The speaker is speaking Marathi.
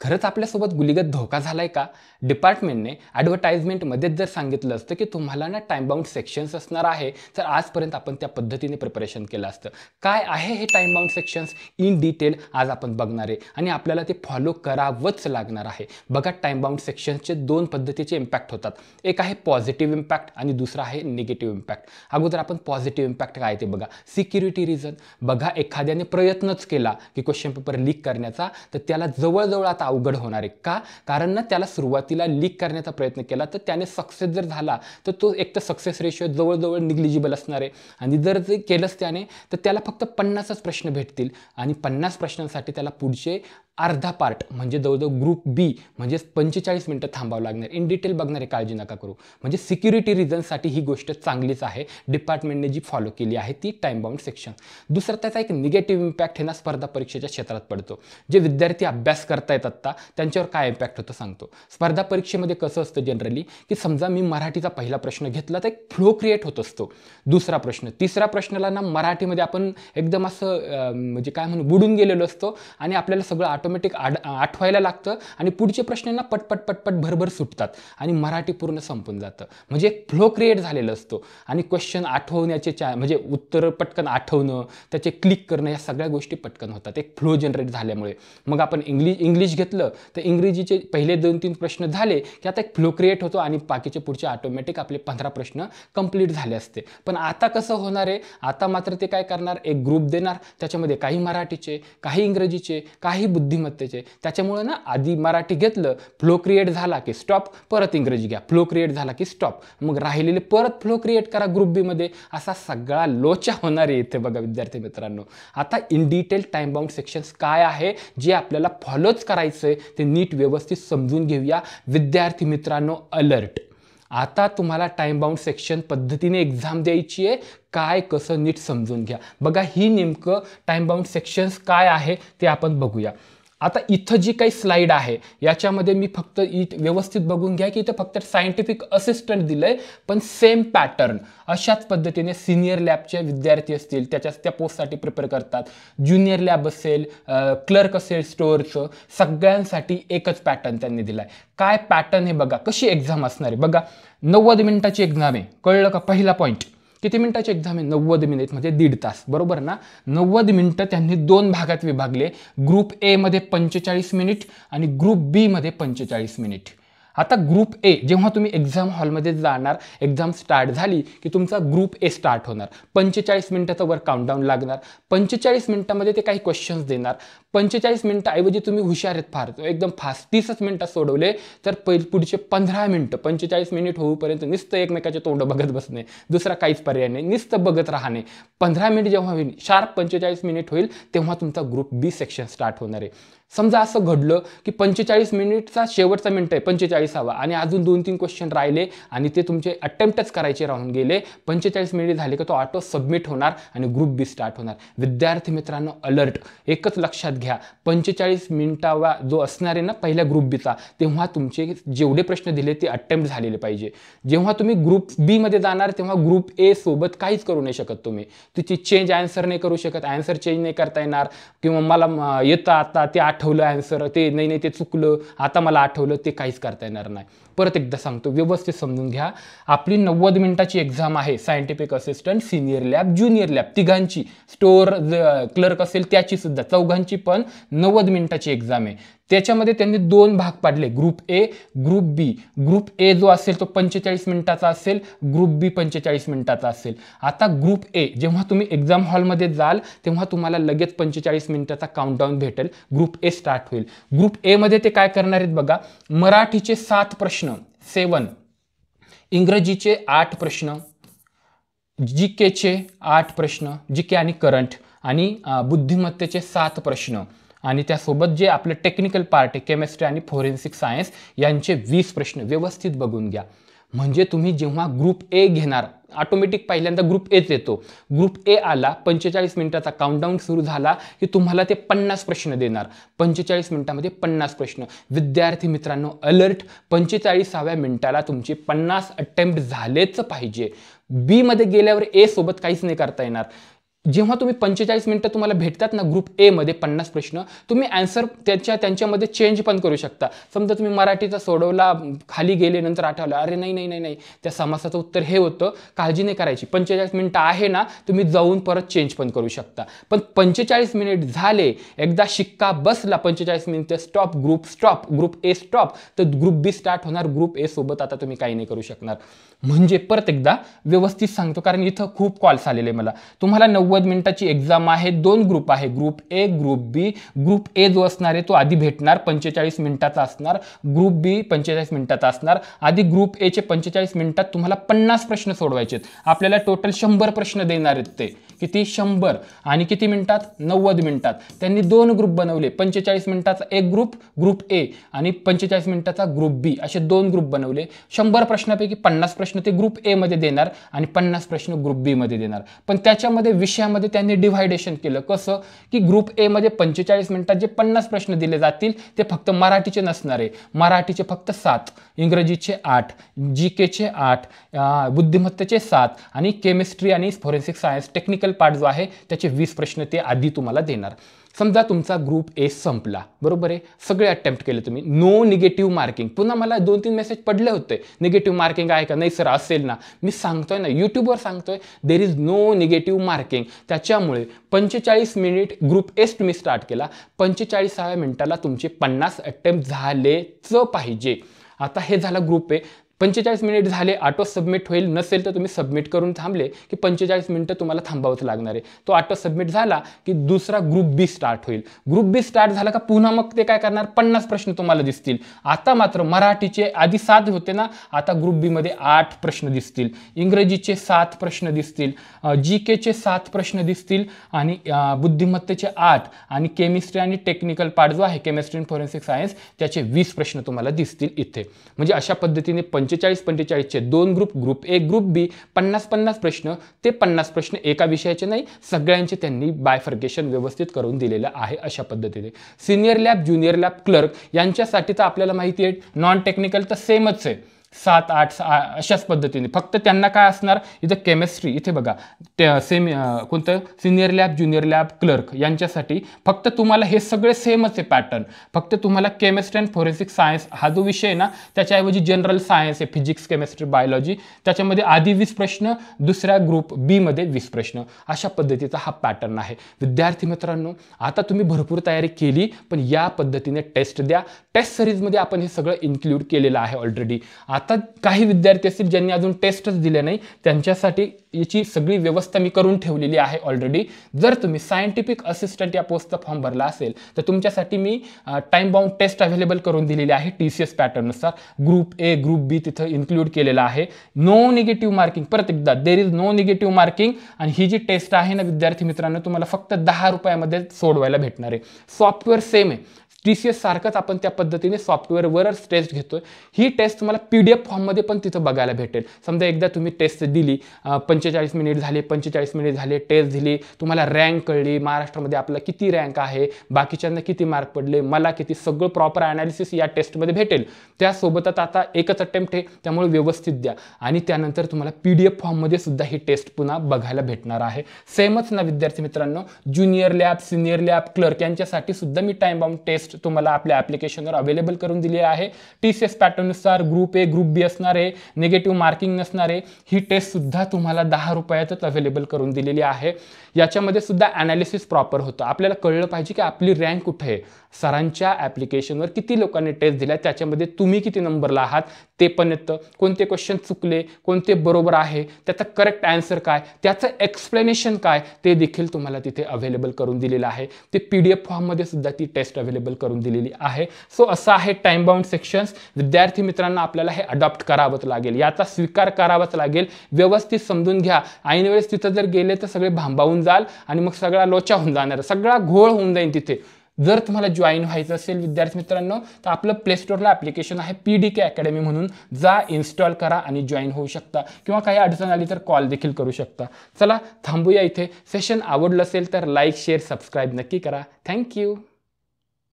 खरंच आपल्यासोबत गुलीगत धोका झालाय का? डिपार्टमेंटने ॲडव्हर्टाइजमेंटमध्येच जर सांगितलं असतं की तुम्हाला ना टाइम बाउंड सेक्शन्स असणार आहे, तर आजपर्यंत आपण त्या पद्धतीने प्रिपरेशन केलं असतं. काय आहे हे time bound sections in detail आज आपण बघणार आहे आणि आपल्याला ते फॉलो करावंच लागणार आहे. बघा, टाइम बाउंड सेक्शन्सचे दोन पद्धतीचे इम्पॅक्ट होतात. एक आहे पॉझिटिव्ह इम्पॅक्ट आणि दुसरा आहे निगेटिव्ह इम्पॅक्ट. अगोदर आपण पॉझिटिव्ह इम्पॅक्ट काय ते बघा. Security reason. बघा, एखाद्याने प्रयत्नच केला की क्वेश्चन पेपर लीक करण्याचा, तर त्याला जवळजवळ आता अवघड होणार आहे. का? कारण ना त्याला सुरुवातीला लीक करण्याचा प्रयत्न केला, तर त्याने सक्सेस जर झाला तर तो एक तर सक्सेस रेशिओ जवळजवळ निग्लिजिबल असणार आहे. आणि जर ते केलंच त्याने, तर त्याला फक्त 50च प्रश्न भेटतील आणि 50 प्रश्नांसाठी त्याला पुढचे अर्धा पार्ट म्हणजे जवळजवळ ग्रुप बी म्हणजे 45 मिनिटं थांबावं लागणार. इन डिटेल बघणारे काळजी नका करू. म्हणजे सिक्युरिटी रिझनसाठी ही गोष्ट चांगलीच आहे. डिपार्टमेंटने जी फॉलो केली आहे ती टाइम बाउंड सेक्शन. दुसरा त्याचा एक निगेटिव्ह इम्पॅक्ट हे ना स्पर्धा परीक्षेच्या क्षेत्रात पडतो. जे विद्यार्थी अभ्यास करतायत आत्ता त्यांच्यावर काय इम्पॅक्ट होतो सांगतो. स्पर्धा परीक्षेमध्ये कसं असतं जनरली, की समजा मी मराठीचा पहिला प्रश्न घेतला तर एक फ्लो क्रिएट होत असतो. दुसरा प्रश्न, तिसऱ्या प्रश्नाला ना मराठीमध्ये आपण एकदम असं म्हणजे काय म्हणू बुडून गेलेलो असतो आणि आपल्याला सगळं ऑटोमॅटिक आठवायला लागतं आणि पुढचे प्रश्नांना पटपट पटपट भरभर सुटतात आणि मराठी पूर्ण संपून जातं. म्हणजे एक फ्लो क्रिएट झालेलं असतो आणि क्वेश्चन आठवण्याचे म्हणजे उत्तर पटकन आठवणं, त्याचे क्लिक करणं, या सगळ्या गोष्टी पटकन होतात एक फ्लो जनरेट झाल्यामुळे. मग आपण इंग्लिश घेतलं तर इंग्रजीचे पहिले 2-3 प्रश्न झाले की आता एक फ्लो क्रिएट होतो आणि बाकीचे पुढचे ऑटोमॅटिक आपले 15 प्रश्न कंप्लीट झाले असते. पण आता कसं होणार आहे, आता मात्र ते काय करणार, एक ग्रुप देणार, त्याच्यामध्ये काही मराठीचे, काही इंग्रजीचे, काही बुद्धिमत्तेचे. त्याच्यामुळे ना आधी मराठी घेतलं, फ्लो क्रिएट झाला की स्टॉप, परत इंग्रजी घ्या, फ्लो क्रिएट झाला की स्टॉप, मग राहिलेले परत फ्लो क्रिएट करा ग्रुप बी मध्ये. असा सगळा लोचा होणार आहे इथे बघा विद्यार्थी मित्रांनो. आता in detail time bound sections काय आहे जे आपल्याला फॉलोच करायचंय ते नीट व्यवस्थित समजून घेऊया विद्यार्थी मित्रांनो. अलर्ट. आता तुम्हाला टाइम बाउंड सेक्शन पद्धतीने एक्झाम द्यायची आहे. काय कसं नीट समजून घ्या. बघा, ही नेमकं टाइम बाउंड सेक्शन्स काय आहे ते आपण बघूया. आता इथं जी काही स्लाइड आहे याच्यामध्ये मी फक्त व्यवस्थित बघून घ्या की इथं फक्त सायंटिफिक असिस्टंट दिलंय, पण सेम पॅटर्न अशाच पद्धतीने सिनियर लॅबचे विद्यार्थी असतील त्या पोस्टसाठी प्रिपेअर करतात, ज्युनियर लॅब असेल, क्लर्क असेल स्टोअरचं, सगळ्यांसाठी एकच पॅटर्न त्यांनी दिलाय. काय पॅटर्न हे बघा, कशी एक्झाम असणार आहे बघा. 90 मिनिटाची एक्झाम आहे, कळलं का? पहिला पॉईंट. किती मिनिटाची एक्झाम आहे? 90 मिनिट म्हणजे 1.5 तास, बरोबर ना? 90 मिनिटं त्यांनी 2 भागात विभागले. ग्रुप ए मध्ये 45 मिनिट आणि ग्रुप बी मध्ये 45 मिनिट. आता ग्रुप ए जेव्हा तुम्ही एक्झाम हॉलमध्ये जाणार, एक्झाम स्टार्ट झाली की तुमचा ग्रुप ए स्टार्ट होणार. 45 मिनिटाचा वर काउंटडाऊन लागणार. 45 मिनिटामध्ये ते काही क्वेश्चन्स देणार. 45 मिनिटाऐवजी तुम्ही हुशार आहेत फार, एकदम फास्ट 30च मिनिटात सोडवले तर पुढचे 15 मिनिटं 45 मिनिट होऊपर्यंत नुसतं एकमेकाचे तोंड बघत बसणे, दुसरा काहीच पर्याय नाही, नुसतं बघत राहणे. 15 मिनिट जेव्हा होईल, शार्प 45 मिनिट होईल, तेव्हा तुमचा ग्रुप बी सेक्शन स्टार्ट होणार आहे. समजा असं घडलं की 45 मिनिटचा शेवटचा मिनिट आहे 45वा आणि अजून 2-3 क्वेश्चन राहिले आणि ते तुमचे अटेम्प्टच करायचे राहून गेले. 45 मिनिट झाले की तो ऑटो सबमिट होणार आणि ग्रुप बी स्टार्ट होणार. विद्यार्थी मित्रांनो, अलर्ट. एकच लक्षात घ्या, 45 मिनिटावा जो असणार आहे ना पहिल्या ग्रुप बीचा, तेव्हा तुमचे जेवढे प्रश्न दिले ते अटेम्प्ट झालेले पाहिजे. जेव्हा तुम्ही ग्रुप बी मध्ये जाणार तेव्हा ग्रुप ए सोबत काहीच करू नाही शकत तुम्ही. तिची चेंज आन्सर नाही करू शकत, आन्सर चेंज नाही करता येणार किंवा मला येतं आता ते आठवलं आन्सर, ते नाही ते चुकलं, आता मला आठवलं, ते काहीच करता येणार नाही. परत एकदा सांगतो, व्यवस्थित समजून घ्या. आपली 90 मिनिटाची एक्झाम आहे. Scientific assistant, senior lab, junior lab तिघांची, स्टोअर क्लर्क असेल त्याची सुद्धा, चौघांची पण 90 मिनिटाची एक्झाम आहे. त्याच्यामध्ये त्यांनी 2 भाग पाडले, group A, group B. Group A जो असेल तो 45 मिनिटाचा असेल, ग्रुप बी 45 मिनिटाचा असेल. आता ग्रुप ए जेव्हा तुम्ही एक्झाम हॉलमध्ये जाल तेव्हा तुम्हाला लगेच 45 मिनिटाचा काउंटडाऊन भेटेल, ग्रुप ए स्टार्ट होईल. ग्रुप ए मध्ये ते काय करणार आहेत बघा. मराठीचे 7 प्रश्न 7, इंग्रजीचे 8 प्रश्न, जीकेचे 8 प्रश्न, जीके आणि करंट, आणि बुद्धिमत्तेचे 7 प्रश्न, आणि त्यासोबत जे आपलं टेक्निकल पार्ट आहे केमिस्ट्री आणि फोरेन्सिक सायन्स यांचे 20 प्रश्न. व्यवस्थित बघून घ्या. म्हणजे तुम्ही जेव्हा ग्रुप ए घेणार, ऑटोमॅटिक पहिल्यांदा ग्रुप एच येतो. ग्रुप ए आला, 45 मिनिटाचा काउंटडाऊन सुरू झाला की तुम्हाला ते 50 प्रश्न देणार. 45 मिनिटामध्ये 50 प्रश्न. विद्यार्थी मित्रांनो, अलर्ट. 45व्या मिनिटाला तुमचे 50 अटेम्प्ट झालेच पाहिजे. बी मध्ये गेल्यावर ए सोबत काहीच नाही करता येणार. जेव्हा तुम्ही 45 मिनिटं तुम्हाला भेटतात ना ग्रुप ए मध्ये 50 प्रश्न, तुम्ही आन्सर त्यांच्यामध्ये चेंज पण करू शकता. समजा तुम्ही मराठीचा सोडवला, खाली गेले, नंतर आठवलं अरे नाही त्या समासाचं उत्तर हे होतं, काळजी नाही करायची, 45 मिनिटं आहे ना, तुम्ही जाऊन परत चेंज पण करू शकता. पण 45 मिनिट झाले, एकदा शिक्का बसला 45 मिनिटं स्टॉप, ग्रुप ए स्टॉप, तर ग्रुप बी स्टार्ट होणार. ग्रुप ए सोबत आता तुम्ही काही नाही करू शकणार. म्हणजे परत एकदा व्यवस्थित सांगतो, कारण इथं खूप कॉल्स आलेले मला. तुम्हाला 90 मिनिटाची एक्झाम आहे, 2 ग्रुप आहे, group A, group B. Group A जो असणार आहे तो आधी भेटणार, 45 मिनिटाचा असणार. ग्रुप बी 45 मिनिटाचा असणार. आधी ग्रुप ए चे 45 मिनिटात तुम्हाला 50 प्रश्न सोडवायचे. आपल्याला टोटल 100 प्रश्न देणार आहेत. ते किती? 100. आणि किती मिनिटात? 90 मिनिटात. त्यांनी 2 ग्रुप बनवले, 45 मिनिटाचा एक ग्रुप ए, आणि 45 मिनिटाचा ग्रुप बी, असे 2 ग्रुप बनवले. 100 प्रश्नापैकी 50 प्रश्न ते ग्रुप ए मध्ये देणार आणि 50 प्रश्न ग्रुप बी मध्ये देणार. पण त्याच्यामध्ये विषयामध्ये त्यांनी डिव्हायडेशन केलं. कसं की ग्रुप ए मध्ये 45 मिनिटात जे 50 प्रश्न दिले जातील ते फक्त मराठीचे नसणार आहे. मराठीचे फक्त 7, इंग्रजीचे 8, जीकेचे 8, बुद्धिमत्तेचे 7, आणि केमिस्ट्री आणि फॉरेन्सिक सायन्स टेक्निकल पार्ट जो आहे त्याचे 20 प्रश्न ते आधी तुम्हाला देणार. समजा तुमचा ग्रुप ए संपला, बरोबर आहे, सगळे अटेम्प्ट केले तुम्ही, नो निगेटिव्ह मार्किंग. पुन्हा मला 2-3 मेसेज पडले होते, निगेटिव्ह मार्किंग आहे का? नाही सर असेल ना. मी सांगतोय ना, यूट्यूबवर सांगतोय, there is no negative marking. त्याच्यामुळे 45 मिनिट ग्रुप एस तुम्ही स्टार्ट केला, 45व्या मिनिटाला तुमचे 50 अटेम्प्ट झालेच पाहिजे. आता हे झालं ग्रुप ए. 45 मिनिट झाले, ऑटो सबमिट होईल. नसेल तर तुम्ही सबमिट करून थांबले की 45 मिनिटं तुम्हाला थांबावंच लागणार आहे. तो ऑटो सबमिट झाला की दुसरा ग्रुप बी स्टार्ट होईल. ग्रुप बी स्टार्ट झाला का पुन्हा मग ते काय करणार, 50 प्रश्न तुम्हाला दिसतील. आता मात्र मराठीचे आधी 7 होते ना, आता ग्रुप बी मध्ये 8 प्रश्न दिसतील, इंग्रजीचे 7 प्रश्न दिसतील, जीकेचे 7 प्रश्न दिसतील, आणि बुद्धिमत्तेचे 8, आणि केमिस्ट्री आणि टेक्निकल पार्ट जो आहे, केमिस्ट्री आणि फॉरेन्सिक सायन्स, त्याचे 20 प्रश्न तुम्हाला दिसतील इथे. म्हणजे अशा पद्धतीने 45-45चे 2 ग्रुप ए, ग्रुप बी, 50-50 प्रश्न. ते 50 प्रश्न एका विषयाचे नाही, सगळ्यांचे त्यांनी बायफर्केशन व्यवस्थित करून दिलेलं आहे. अशा पद्धतीने senior lab, junior lab, clerk यांच्यासाठी तर आपल्याला माहिती आहे, नॉन टेक्निकल तर सेमच आहे, 7-8 अशाच पद्धतीने. फक्त त्यांना काय असणार, इथं केमिस्ट्री, इथे बघा कोणतं senior lab, junior lab, clerk यांच्यासाठी फक्त तुम्हाला हे सगळे सेमच आहे पॅटर्न. फक्त तुम्हाला केमिस्ट्री अँड फॉरेन्सिक सायन्स हा जो विषय आहे ना, त्याच्याऐवजी जनरल सायन्स आहे, फिजिक्स, केमिस्ट्री, बायोलॉजी, त्याच्यामध्ये आधी 20 प्रश्न, दुसऱ्या ग्रुप बी मध्ये 20 प्रश्न. अशा पद्धतीचा हा पॅटर्न आहे. विद्यार्थी मित्रांनो, आता तुम्ही भरपूर तयारी केली, पण या पद्धतीने टेस्ट द्या. टेस्ट सिरीजमध्ये आपण हे सगळं इन्क्लूड केलेलं आहे ऑलरेडी. आता काही विद्यार्थी असतील ज्यांनी अजून टेस्टच दिले नाही, त्यांच्यासाठी याची सगळी व्यवस्था मी करून ठेवलेली आहे ऑलरेडी. जर तुम्ही सायंटिफिक असिस्टंट या पोस्टचा फॉर्म भरला असेल तर तुमच्यासाठी मी टाइम बाउंड टेस्ट अवेलेबल करून दिलेली आहे TCS पॅटर्ननुसार. ग्रुप ए, ग्रुप बी तिथं इन्क्लूड केलेला आहे. नो निगेटिव्ह मार्किंग, परत एकदा there is no negative marking. आणि ही जी टेस्ट आहे ना विद्यार्थी मित्रांनो, तुम्हाला फक्त 10 रुपयामध्ये सोडवायला भेटणार आहे. सॉफ्टवेअर सेम आहे, TCS सारखंच आपण त्या पद्धतीने सॉफ्टवेअरवरच टेस्ट घेतोय. ही टेस्ट तुम्हाला PDF फॉर्ममध्ये पण तिथं बघायला भेटेल. समजा एकदा तुम्ही टेस्ट दिली, 45 मिनिट झाले, 45 मिनिट झाले, टेस्ट दिली, तुम्हाला रँक कळली, महाराष्ट्रामध्ये आपला किती रँक आहे, बाकीच्यांना किती मार्क पडले, मला किती, सगळं प्रॉपर ॲनालिसिस या टेस्टमध्ये भेटेल. त्यासोबतच आता एकच अटेम्प्ट आहे, त्यामुळे व्यवस्थित द्या. आणि त्यानंतर तुम्हाला PDF फॉर्ममध्ये सुद्धा ही टेस्ट पुन्हा बघायला भेटणार आहे. सेमच ना विद्यार्थी मित्रांनो, junior lab, senior lab, clerk यांच्यासाठी सुद्धा मी टाइम बाउंड टेस्ट तुम्हाला आपल्या ॲप्लिकेशनवर अवेलेबल करून दिली आहे. TCS पॅटर्ननुसार ग्रुप ए, ग्रुप बी असणार आहे, निगेटिव्ह मार्किंग नसणार आहे. ही टेस्ट सुद्धा तुम्हाला 10 रुपयातच अवेलेबल करून दिलेली आहे. याच्यामध्ये सुद्धा ॲनालिसिस प्रॉपर होतं. आपल्याला कळलं पाहिजे की आपली रँक कुठे आहे, सरांच्या ॲप्लिकेशनवर किती लोकांनी टेस्ट दिल्या, त्याच्यामध्ये तुम्ही किती नंबरला आहात ते पण येतं. कोणते क्वेश्चन चुकले, कोणते बरोबर आहे, त्याचा करेक्ट आन्सर काय, त्याचं एक्सप्लेनेशन काय, ते देखील तुम्हाला तिथे अवेलेबल करून दिलेलं आहे. ते PDF फॉर्ममध्ये सुद्धा ती टेस्ट अवेलेबल करून दिलेली आहे. सो असं आहे टाइम बाउंड सेक्शन्स. विद्यार्थी मित्रांना आपल्याला हे अडॉप्ट करावंच लागेल, याचा स्वीकार करावाच लागेल. व्यवस्थित समजून घ्या. ऐनवेळेस तिथं जर गेले तर सगळे भांबावून जाल आणि मग सगळा लोचा होऊन जाणार, सगळा घोळ होऊन जाईल तिथे. जर तुम्हाला जॉईन व्हायचं असेल विद्यार्थी मित्रांनो, तर आपलं प्ले स्टोअरला ॲप्लिकेशन आहे PDK अकॅडमी म्हणून, जा इन्स्टॉल करा आणि जॉईन होऊ शकता. किंवा काही अडचण आली तर कॉल देखील करू शकता. चला थांबूया इथे. सेशन आवडलं असेल तर लाईक, शेअर, सबस्क्राईब नक्की करा. थँक्यू.